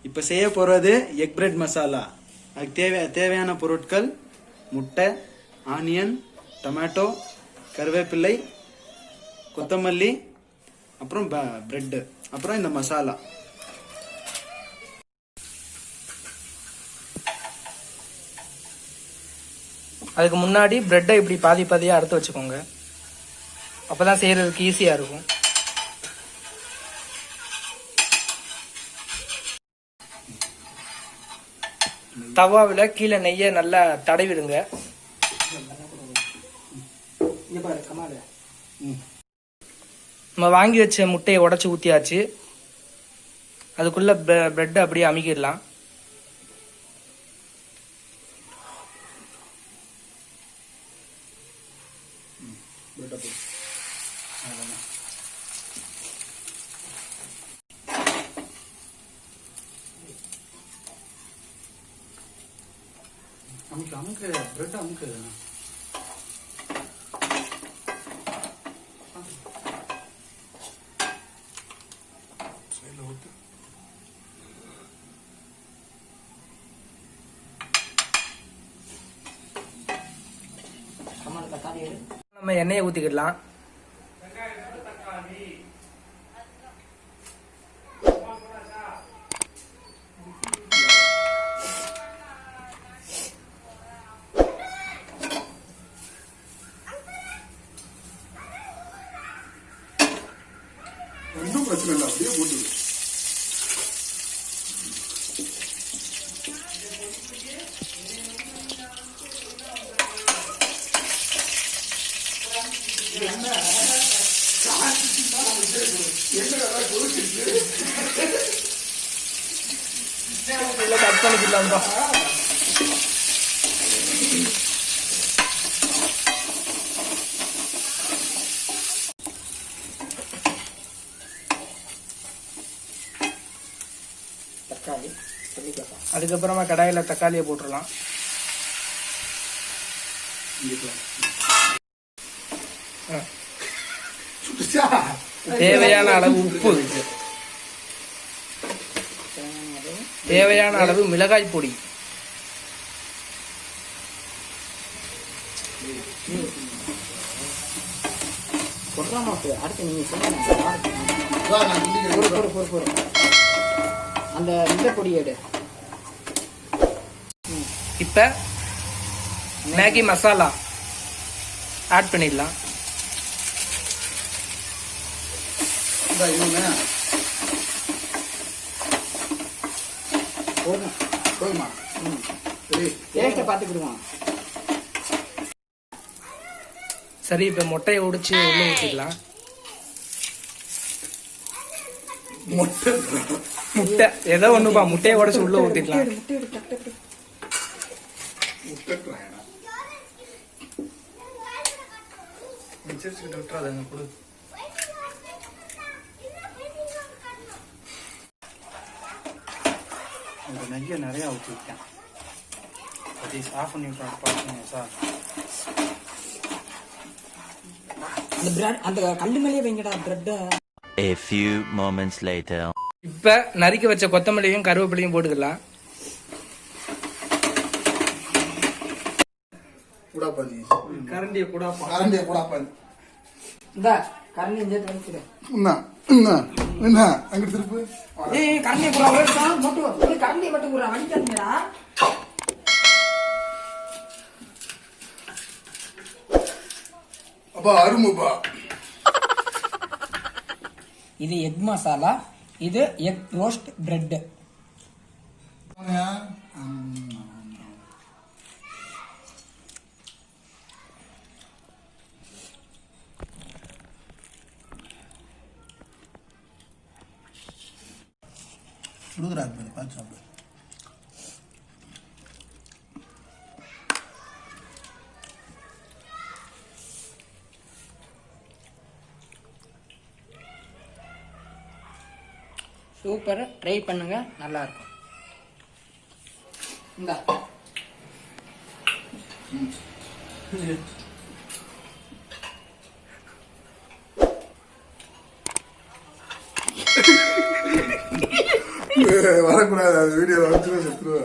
இப்போ செய்ய போகிறது எக் பிரெட் மசாலா. அதுக்கு தேவையான பொருட்கள் முட்டை, ஆனியன், டொமேட்டோ, கருவேப்பிள்ளை, கொத்தமல்லி, அப்புறம் பிரெட்டு, அப்புறம் இந்த மசாலா. அதுக்கு முன்னாடி பிரெட்டை இப்படி பாதி பாதியாக அறுத்து வச்சுக்கோங்க. அப்போ தான் செய்கிறதுக்கு ஈஸியாக இருக்கும். தவாவில் கீழே நெய்யை நல்லா தடவிடுங்க. நம்ம வாங்கி வச்ச முட்டையை உடச்சி ஊற்றியாச்சு. அதுக்குள்ள பிரெட்டை அப்படியே அமுக்கிடலாம். அமுக்கு பிரெட் அமுக்கு. நம்ம எண்ணெயை ஊற்றிக்கிடலாம். ஒன்றும் பிரச்சனை இல்லை, அப்படியே போட்டு. கட் பண்ணிக்கலாம்ப்பா. அதுக்கப்புறமா கடாயில தக்காளியை போட்டுடலாம். தேவையான அளவு உப்பு, தேவையான அளவு மிளகாய் பொடி, அடுத்து நீங்க அந்த இந்த பொடி எடு. இப்ப மேகி மசாலா ஆட் பண்ணிடலாம். போதுமா? டேஸ்ட்டை பார்த்துக்கிடுவோம். சரி, இப்ப முட்டையை உடைச்சு உள்ள ஊற்றிக்கலாம். முட்டை ஏதோ ஒண்ணுப்பா, முட்டையை உடைச்சு உள்ள ஊத்திக்கலாம். நெய்யை நிறையா ஊற்றிருக்கேன். ஆஃப் பண்ணி பார்த்தீங்க சார். அந்த பிரெட் அந்த கல்லு மேலேயே வைங்கடா bread. A few moments later. இப்ப நறுக்கி வச்ச கொத்தமல்லியும் கருவேப்பிலையும் போட்டுக்கலாம். கூடாப்பாதி கரண்டியை கூடாப்பா. கரண்டியை கூடாப்பாதி. இந்த கரண்டி இந்த தடுத்துடு. என்ன அங்க திருப்பு. ஏய் கரண்டியை கூட வேறடா மட்டும். ஒரு கரண்டியை மட்டும் கூட வலிக்காதீங்கடா. அப்பா அருமுப்பா. இது எக் மசாலா, இது எக் ரோஸ்ட் பிரெட். சுடுகிறாரு பார்த்து சாப்பிடு. சூப்பர், ட்ரை பண்ணுங்க, நல்லா இருக்கும். இந்தா வரக்கூடாது அது வீடியோல வச்சுருவேன் செத்துருவேன்